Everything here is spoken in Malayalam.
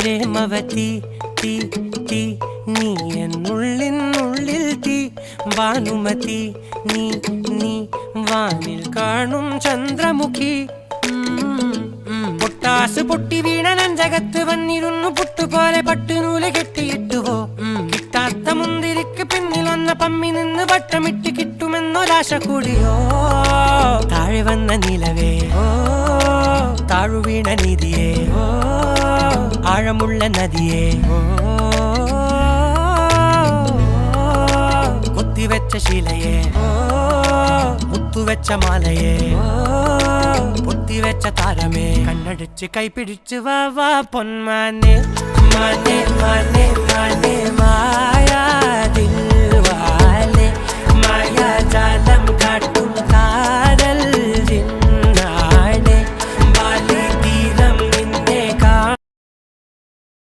പ്രേമവതി തീ തീ നീ എന്നുള്ളിൽ തീ ഭാനുമതി നീ നീ വാനിൽ കാണും ചന്ദ്രമുഖി പൊട്ടാസ് പൊട്ടി വീണ നെഞ്ചകത്ത് വന്നിരുന്നു പുട്ടുപോലെ പട്ടുനൂല് കെട്ടിയിട്ടുവോ കിട്ടാത്ത മുന്തിരിക്ക് പിന്നിൽ വന്ന പമ്മി നിന്ന് വട്ടമിട്ട് കിട്ടുമെന്നൊരാശ കൂടിയോ താഴെ വന്ന നിലവേ താഴു വീണ നിധിയേ ആഴമുള്ള നദിയേ കൊത്തിവെച്ച ശിലയേ മുത്തുവെച്ച മാലയേ പൊത്തിവെച്ച താരമേ കണ്ണടിച്ച് കൈപിടിച്ച് വാ വാ പൊന്മാനെ മാനെ മാനെ മാനെ മായാ ദിൽവാലെ മായാജാലം കാട്ടി